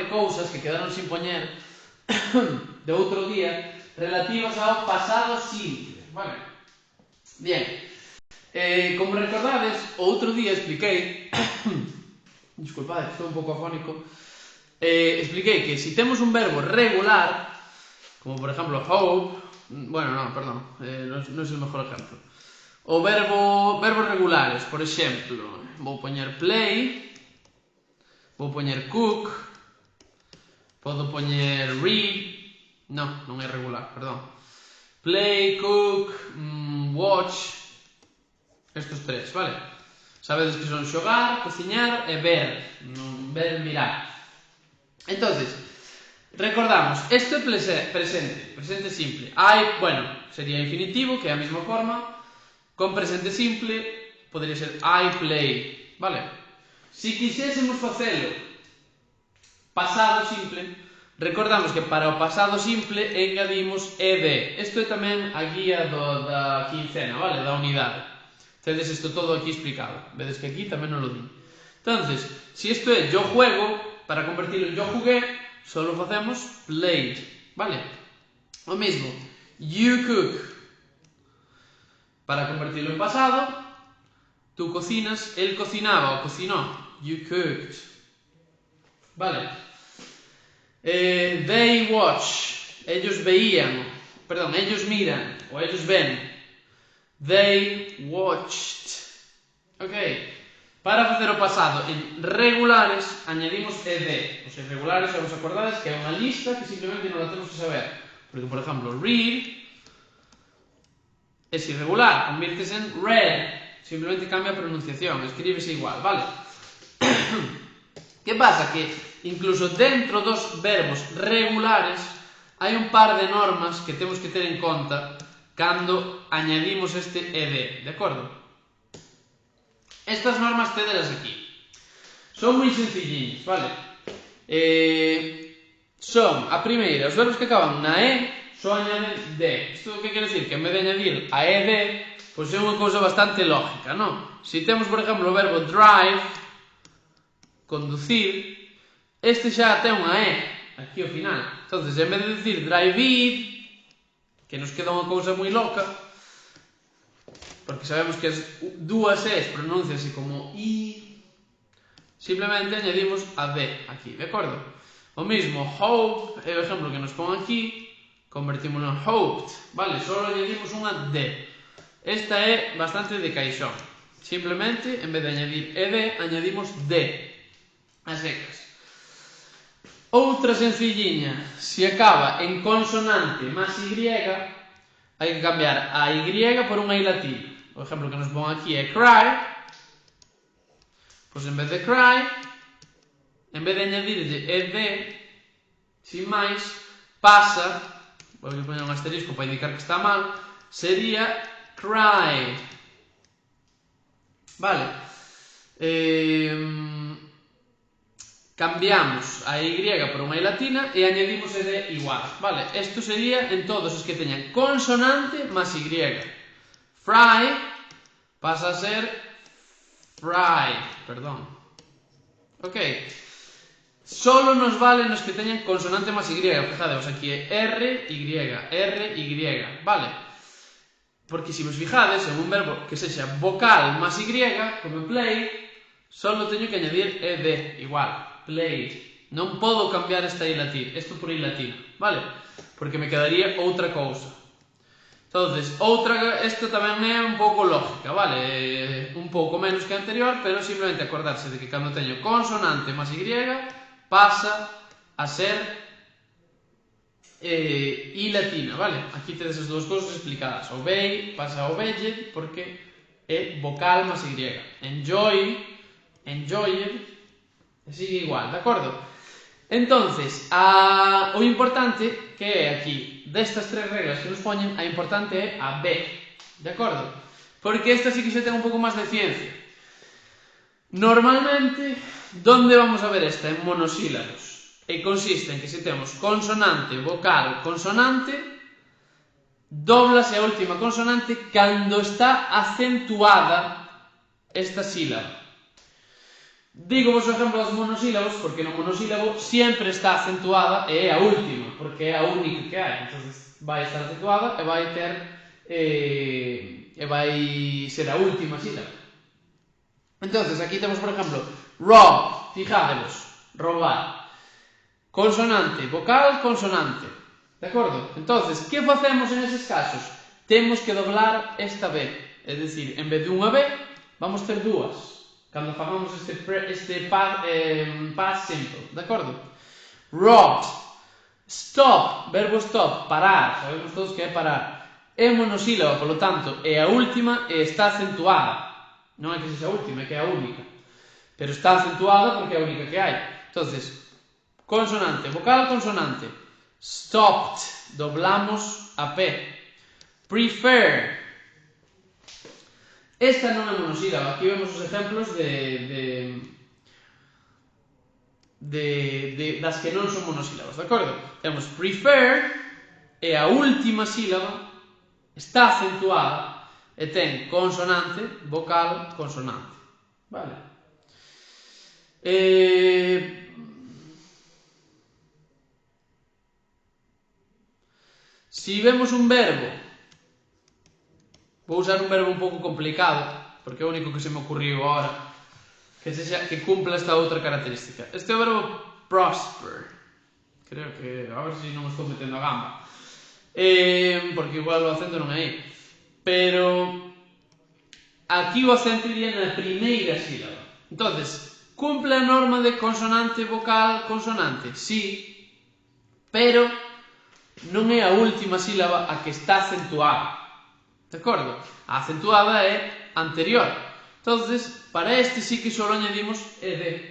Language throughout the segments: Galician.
de cousas que quedaron sin poñer de outro día relativas ao pasado simple, vale? Bien, como recordades, outro día expliquei disculpad, estou un pouco afónico, expliquei que si temos un verbo regular, como por exemplo hope, bueno, no, perdón, non é o mejor ejemplo. O verbos regulares, por exemplo, vou poñer play, vou poñer cook, podo poñer read, non é regular, perdón. Play, cook, watch, estos tres, vale? Sabedes que son xogar, cociñar e ver, mirar. Entonces, recordamos, isto é presente simple. Bueno, sería infinitivo, que é a mesma forma. Con presente simple, podría ser I play, vale? Si quixésemos facelo pasado simple, recordamos que para o pasado simple engadimos ed. Isto é tamén a guía da quincena, vale? Da unidade. Tedes isto todo aquí explicado. Vedes que aquí tamén non lo di. Entonces, si isto é yo juego, para convertirlo en yo jugué, solo facemos played, vale? O mismo, you cook. Para convertirlo en pasado, tú cocinas, él cocinaba o cocinó, you cooked, vale? They watch, ellos miran o ellos ven, they watched, ok? Para facer o pasado en regulares, añadimos ed. Os irregulares, xa vos acordades que é unha lista que simplemente non la temos que saber. Porque, por exemplo, read es irregular, convírtese en read, simplemente cambia a pronunciación, escríbese igual, vale? Que pasa? Que incluso dentro dos verbos regulares hai un par de normas que temos que ter en conta cando añadimos este ed, de acordo? Estas normas tedelas aquí. Son moi sencilliñas, vale? Son, a primeira, os verbos que acaban na e só añaden de. Isto que quere decir? Que en vez de añadir a ed, pois é unha cousa bastante lógica, non? Si temos, por exemplo, o verbo drive, conducir, este xa ten unha e aquí ao final. Entonces, en vez de decir drive it, que nos queda unha cousa moi loca, porque sabemos que as dúas e's pronuncianse como i, simplemente añadimos a d aquí, de acordo? O mismo, hope, é o exemplo que nos pon aquí, convertimos en hoped, vale? Solo añadimos unha d. Esta é bastante de caixón. Simplemente, en vez de añadir ed, añadimos d, a secas. Outra sencilliña, se acaba en consonante más y, hai que cambiar a y por unha i latina. O exemplo que nos pon aquí é cry, pois en vez de cry, en vez de añadirlle ed, sin máis, pasa, vou poñer un asterisco para indicar que está mal, sería cry, vale? Cambiamos a y por unha i latina e añadimos ed igual, vale? Isto sería en todos os que teñan consonante más y. Fry pasa a ser fry, perdón. Ok. Solo nos vale nos que teñan consonante más y. Fijadeos, aquí é R, Y, vale? Porque se vos fijades en un verbo que sexa vocal más y, como play, solo teño que añadir ed, igual, played. Non podo cambiar esta i latina, isto por i latina, vale? Porque me quedaría outra cousa. Entonces, isto tamén é un pouco lógica, vale? Un pouco menos que a anterior, pero simplemente acordarse de que cando teño consonante más y, pasa a ser i latina, vale? Aquí tedes as dúas cousas explicadas. Obey pasa a obeyed porque é vocal más y. Enjoy, enjoyed, e sigue igual, de acordo? Entonces, o importante que é aquí, destas tres reglas que nos poñen, a importante é a B, de acordo? Porque esta sí que xa ten un pouco máis de ciencia. Normalmente, donde vamos a ver esta? En monosílabos. E consiste en que se temos consonante, vocal, consonante, doblase a última consonante cando está acentuada esta sílaba. Digo vos o exemplo dos monosílabos porque no monosílabo sempre está acentuada e é a última, porque é a única que hai. Entonces vai estar acentuada e vai ter e vai ser a última sílaba. Entonces aquí temos, por exemplo, rob, fijádevos, robar. Consonante, vocal, consonante. De acordo? Entonces, que facemos en eses casos? Temos que doblar esta B. É dicir, en vez de unha B, vamos ter dúas. Cando fagamos este past simple, de acordo? Robbed. Stop, verbo stop, parar, sabemos todos que é parar. É monosílaba, polo tanto, é a última e está acentuada. Non é que sexa a última, é que é a única. Pero está acentuada porque é a única que hai. Entonces, consonante, vocal, consonante. Stopped, doblamos a P. Prefer. Esta non é monosílaba. Aquí vemos os exemplos das que non son monosílabas, de acordo? Temos prefer, e a última sílaba está acentuada e ten consonante, vocal, consonante. Vale? Si vemos un verbo, vou usar un verbo un pouco complicado, porque é o único que se me ocurriu agora, que cumpla esta outra característica. Este é o verbo prosper. Creo que, a ver se non estou metendo a gamba. Porque igual o acento non é aí. Pero aquí o acento iría na primeira sílaba. Entonces, cumple a norma de consonante, vocal, consonante? Sí, pero non é a última sílaba a que está acentuada. De acordo? A acentuada é anterior. Entonces, para este sí que só añadimos ed.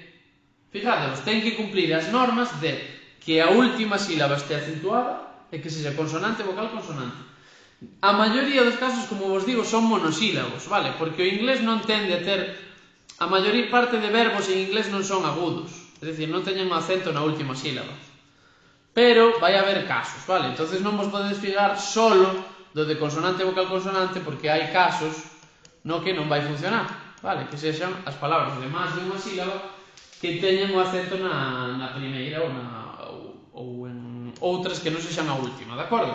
Fijádevos, ten que cumplir as normas de que a última sílaba este acentuada e que sexa consonante, vocal, consonante. A maioría dos casos, como vos digo, son monosílabos, vale? Porque o inglés non tende a ter... A maioría parte de verbos en inglés non son agudos. É dicir, non teñen un acento na última sílaba. Pero vai haber casos, vale? Entonces non vos podedes fijar solo do de consonante, vocal, consonante, porque hai casos no que non vai funcionar, vale? Que sexan as palabras de máis de unha sílaba que teñen o acento na primeira ou en outras que non sexan a última, de acordo?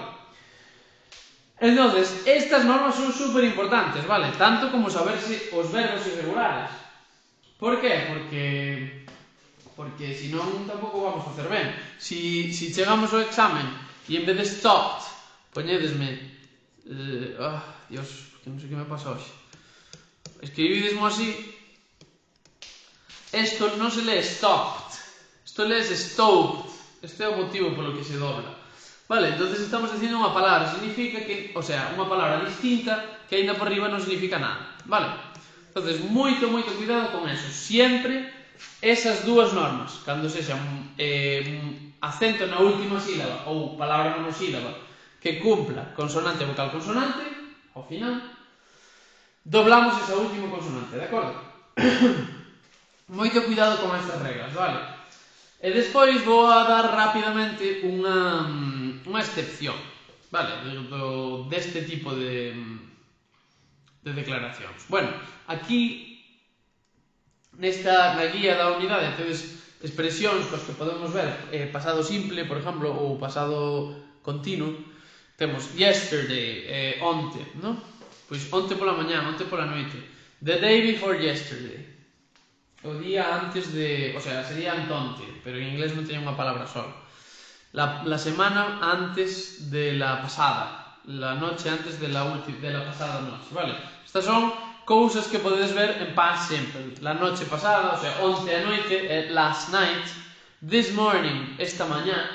Entonces, estas normas son super importantes, vale? Tanto como saberse os verbos irregulares. Por qué? Porque senón tampouco vamos facer ben. Si chegamos ao examen e en vez de stopped poñedesme Dios, que non sei que me pasa hoxe, escribidesmo así, isto non se lee stopped, isto lees stopped. Este é o motivo polo que se dobla. Vale, entonces estamos dicindo unha palabra, significa que, o sea, unha palabra distinta que aínda por riba non significa nada, vale? Entonces, moito cuidado con eso. Sempre esas dúas normas, cando sexan acento na última sílaba ou palabra monosílaba que cumpla consonante, vocal, consonante, ao final, doblamos esa última consonante, de acordo? Moito cuidado con estas reglas, vale? E despois vou a dar rapidamente unha excepción, vale? Deste tipo de declaracións. Bueno, aquí na guía da unidade tedes expresións cos que podemos ver pasado simple, por exemplo, ou pasado continuo. Temos yesterday, onte, non? Pois onte pola mañá, onte pola noite. The day before yesterday. O día antes de... O sea, sería antonte, pero en inglés non teña unha palabra sola. La semana antes de la pasada. La noche antes de la pasada noche, vale? Estas son cousas que podedes ver en past simple. La noche pasada, o sea, onte a noite, last night. This morning, esta mañá.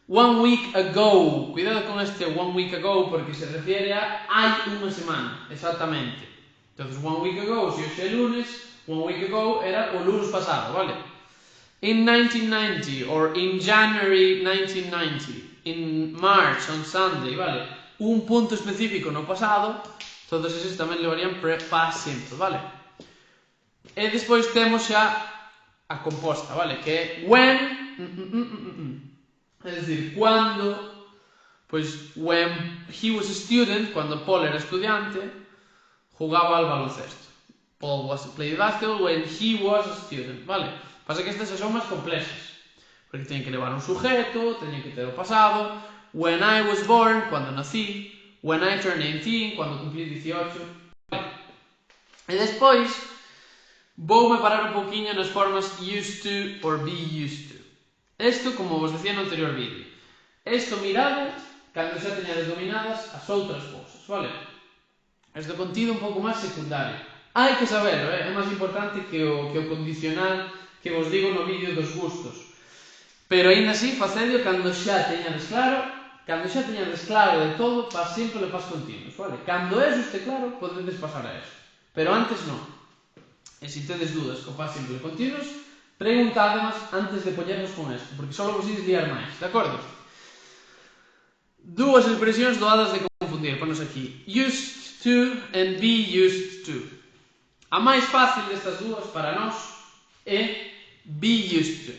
1 week ago. Cuidado con este 1 week ago porque se refiere a hai unha semana, exactamente. Entonces, 1 week ago, se hoxe é lunes, 1 week ago era o lunes pasado, vale? In 1990, or in January 1990, in March, on Sunday, vale? Un punto específico no pasado, todos eses tamén levarían past simple, vale? E despois temos xa a composta, vale? Que é when... É dicir, cando, pois, when he was a student, cando Paul era estudiante, jugaba al baloncesto. Paul was to play basketball when he was a student, vale? Pasa que estas son máis complexas, porque teñen que levar un sujeto, teñen que ter o pasado, when I was born, cando nací, when I turned 18, cando cumplí 18, vale? E despois, voume parar un pouquiño nas formas used to or be used to. Isto, como vos decía no anterior vídeo, isto mirado cando xa teñades dominadas as outras cousas, vale? Isto contido un pouco máis secundario. Hai que saberlo, é máis importante que o condicional que vos digo no vídeo dos gustos. Pero aínda así, facedio cando xa teñades claro de todo, pas simple e pas continuos, vale? Cando é este claro, podedes pasar a eso. Pero antes non. E se tedes dúdas co pas simple e continuos, preguntádemas antes de poñernos con esto, porque só vos ides liar máis, de acordo? Dúas expresións doadas de confundir, ponos aquí. Used to and be used to. A máis fácil destas dúas para nós é be used to,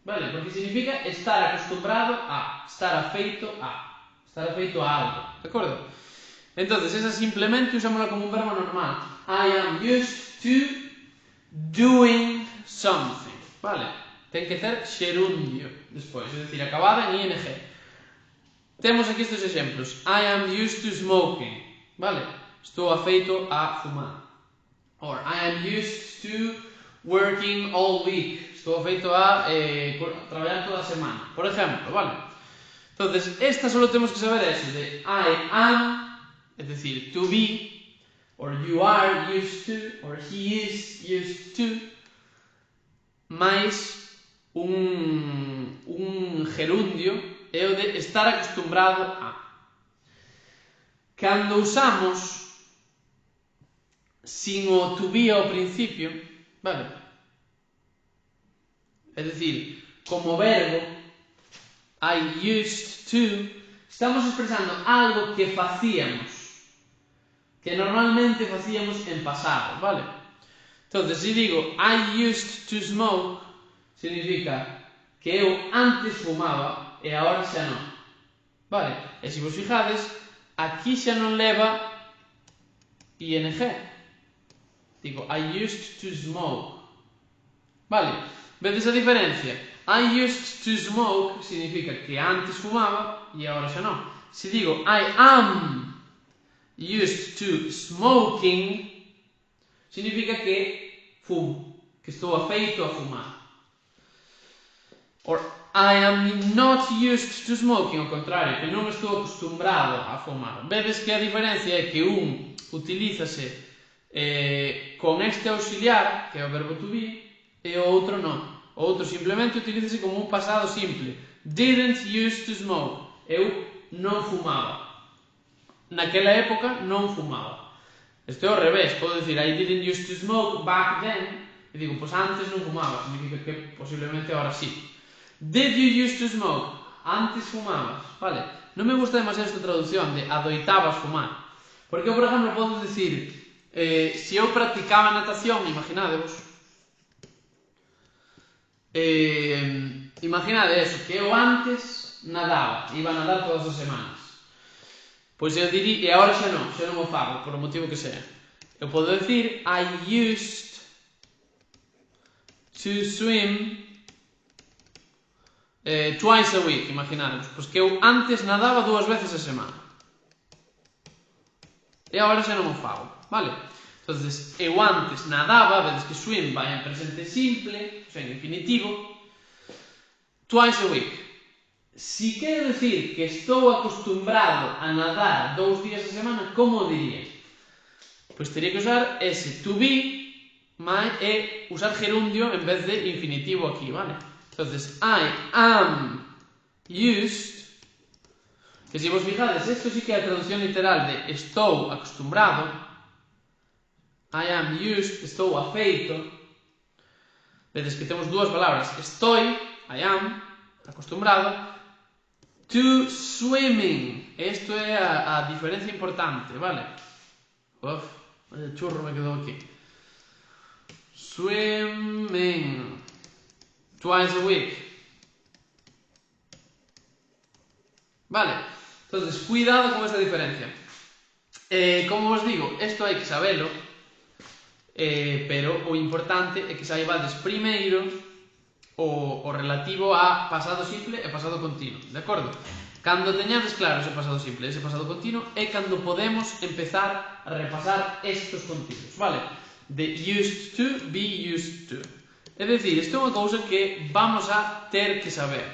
vale? Porque significa estar acostumbrado a, estar afeito a algo, de acordo? Entonces, esa simplemente usámola como un verbo normal. I am used to doing something, vale? Ten que ter xerundio despois, é dicir, acabada en ing. Temos aquí estes exemplos. I am used to smoking, vale? Estou afeito a fumar. Or, I am used to working all week. Estou afeito a traballar toda a semana. Por exemplo, vale? Entonces, esta solo temos que saber eso de I am, es decir, to be, or you are used to, or he is used to, máis un gerundio é o de estar acostumbrado a. Cando usamos sin o to be ao principio, vale? É dicir, como verbo, I used to, estamos expresando algo que facíamos, que normalmente facíamos en pasado, vale? Entonces, se digo I used to smoke, significa que eu antes fumaba e agora xa non, vale? E se vos fijades, aquí xa non leva ing. Digo, I used to smoke. Vale? Vedes a diferencia? I used to smoke significa que antes fumaba e agora xa non. Se digo, I am used to smoking, significa que fumo, que estou afeito a fumar. Or, I am not used to smoking, ao contrario, que non estou acostumbrado a fumar. Vedes que a diferencia é que un utilízase con este auxiliar, que é o verbo to be, e o outro non. O outro simplemente utilízase como un pasado simple. Didn't used to smoke. Eu non fumaba. Naquela época non fumaba. Isto é ao revés. Podo dicir I didn't used to smoke back then. E digo, pois antes non fumaba. Significa que posiblemente ahora sí. Did you used to smoke? Antes fumabas. Vale? Non me gusta demasiado esta traducción de adoitabas fumar. Porque eu, por exemplo, podo dicir se eu practicaba natación, imaginadevos, imaginade eso, que eu antes nadaba, iba a nadar todas as semanas. Pois eu diría, e agora xa non o fago, por o motivo que sea. Eu podo dicir, I used to swim twice a week, imaginadevos. Pois que eu antes nadaba 2 veces a semana. E agora xa non o fago, vale? Entonces, eu antes nadaba, vedes que swim vai en presente simple, o sea, en infinitivo, twice a week. Si quero decir que estou acostumbrado a nadar 2 días a semana, como diría? Pois teria que usar ese to be e usar gerundio en vez de infinitivo aquí, vale? Entonces, I am used. Que se vos fijades, isto sí que é a traducción literal de estou acostumbrado. I am used, estou afeito. Vedes que temos 2 palabras. Estoy, I am, acostumbrado, to swimming. Isto é a diferencia importante, vale? Uf, vaya churro me quedou aquí. Swimming. Twice a week. Vale? Entonces, cuidado con esta diferencia. Como os digo, isto hai que sabelo. pero o importante é que saibades primeiro o relativo a pasado simple e pasado continuo, de acordo? Cando teñades claro ese pasado simple e ese pasado continuo é cando podemos empezar a repasar estos continuos, vale? De used to, be used to. É dicir, isto é unha cousa que vamos a ter que saber,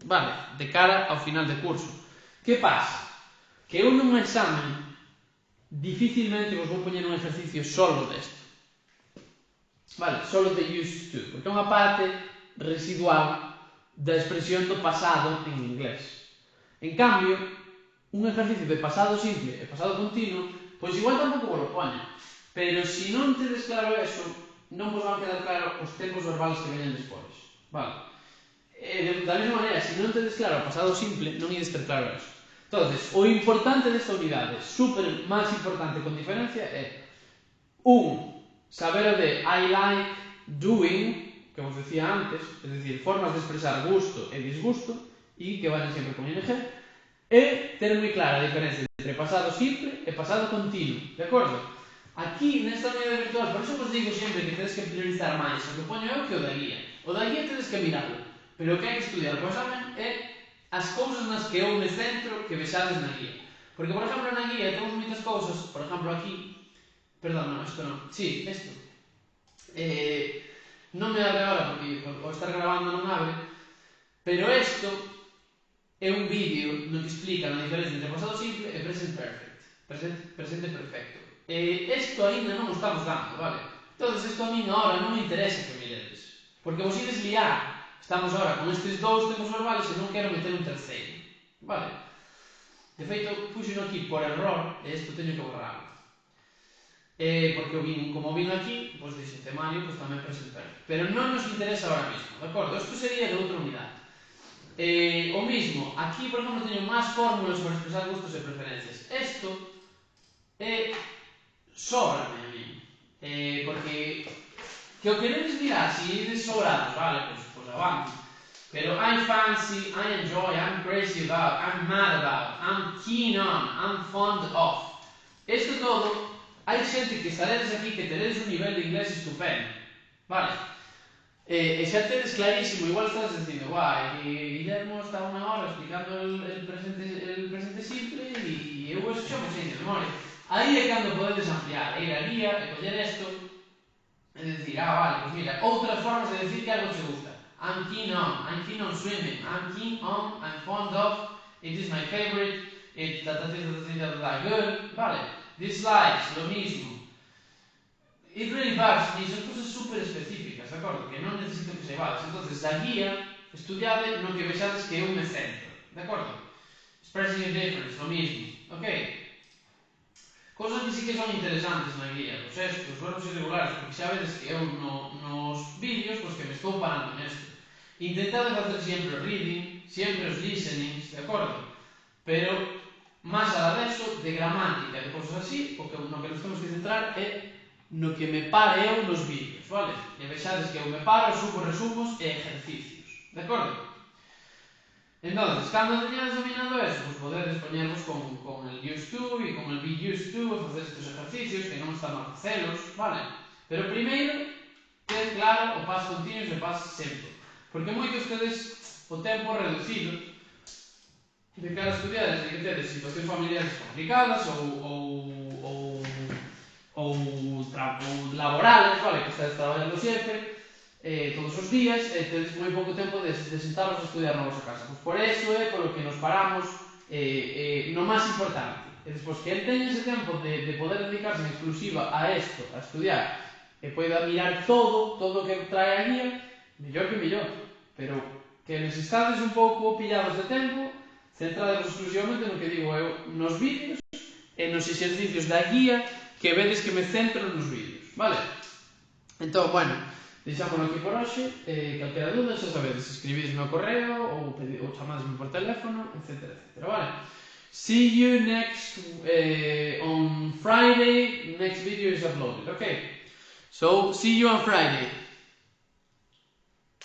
vale? De cara ao final de curso. Que pasa? Que eu nun examen dificilmente vos vou poñer un exercicio solo desto, vale? Solo de used to, porque é unha parte residual da expresión do pasado en inglés. En cambio, un exercicio de pasado simple e pasado continuo, pois igual tampouco vos lo poño, pero se non tedes claro eso, non vos van quedar claro os tempos verbales que veñen despois, vale? Da mesma maneira, se non tedes claro o pasado simple, non ides ter claro eso. Entonces, o importante desta unidade, super máis importante con diferencia, é saber o de I like doing, que vos decía antes, es decir, formas de expresar gusto e disgusto, e que vayan sempre con ing, e ter moi clara a diferencia entre pasado simple e pasado continuo, de acordo? Aquí, nesta unidade virtual, por iso vos digo sempre que tedes que priorizar máis o que poño eu que o da guía. O da guía tedes que mirarlo, pero o que hai que estudiar co examen é as cousas nas que eu me centro que vexades na guía. Porque, por exemplo, na guía temos moitas cousas, por exemplo, aquí, perdón, non, isto non, sí, isto, non me abre agora porque ao estar grabando non abre, pero isto é un vídeo no que explica a diferencia entre pasado simple e present perfect, presente perfecto. Isto ainda non o estamos dando, vale? Entón, isto a min agora non me interesa que miredes, porque vos ides liar. Estamos agora con estes dous tempos verbales e non quero meter un terceiro, vale? De feito, puxeno aquí por error e isto teño que borrarlo. Porque como vino aquí, pois dixen temario, pois tamén presentar. Pero non nos interesa ahora mismo, de acordo? Isto sería de outra unidade. O mismo, aquí, por exemplo, teño máis fórmulas para expresar gustos e preferencias. Isto sóbrame a mí. Porque que o queredes mirar, se ides sobrados, vale, pois avance. Pero I'm fancy, I enjoy, I'm crazy about, I'm mad about, I'm keen on, I'm fond of. Isto todo, hai xente que estaredes aquí que teredes un nivel de inglés estupendo, vale? E xa tedes clarísimo, igual estás dicindo, guai, Guillermo está unha hora explicando el presente simple e eu eso xa me sei de memoria. Aí é cando podedes ampliar, ir a guía e coller isto e decir, vale, pois mira, outras formas de decir que algo che gusta. I'm keen on swimming, I'm keen on, I'm fond of, it is my favorite, it's good, vale? Dislikes, lo mismo. It really bugs me, son cosas super específicas, de acordo? Que non necesito que saibades. Entonces, a guía, estudiade no que vexades que eu me centro, de acordo? Expressing a difference, lo mismo, ok? Cosas que sí que son interesantes na guía, os estos, os verbos irregulares, porque xa vedes que eu nos vídeos, pois que me estou parando nesto. Intentade facer sempre o reading, sempre os listenings, de acordo? Pero máis alá deso, de gramática e de cosas así, o que no que nos temos que centrar é no que me pare eu nos vídeos, vale? E vexades que eu me paro, subo resumos e exercicios, de acordo? Entonces, cando teñades dominado eso, pues podedes poñervos con el used to e con el be used to e facer estes exercicios que non están a facelos, vale? Pero primeiro, ten claro o past continuous e past simple, porque moitos tedes o tempo reducido de cara a estudiar, de que tedes situacións familiares complicadas ou laborales, vale, que estades traballando sempre, todos os días, e tedes moi pouco tempo de sentaros a estudiar na vosa casa. Pois por eso é polo que nos paramos no máis importante. E despois que el teña ese tempo de poder dedicarse en exclusiva a isto, a estudiar, e poida mirar todo o que trae a guía, mellor que mellor. Pero que necesitades un pouco pillados de tempo, centrados exclusivamente no que digo eu, nos vídeos e nos exercicios da guía, que vedes que me centro nos vídeos, vale? Entón, bueno, deixámoslo aquí por hoxe, calquera dúda, xa sabedes, escribís no correo ou chamadesme por teléfono, etc, etc, vale? See you next on Friday, next video is uploaded, okay? So, see you on Friday.